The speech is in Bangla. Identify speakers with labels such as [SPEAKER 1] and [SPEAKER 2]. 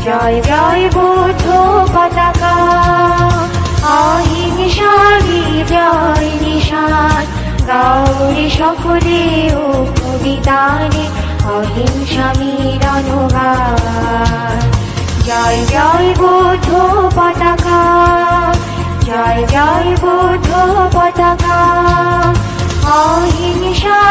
[SPEAKER 1] জয় জয় বৌদ্ধ পতাকা, অহিংসা বিজয় নিশান, গাওরে সকলে ও কবিতানে অহিংসা মিলন গান। জয় জয় বৌদ্ধ পতাকা, জয় জয় বৌদ্ধ পতাকা, অহিংসা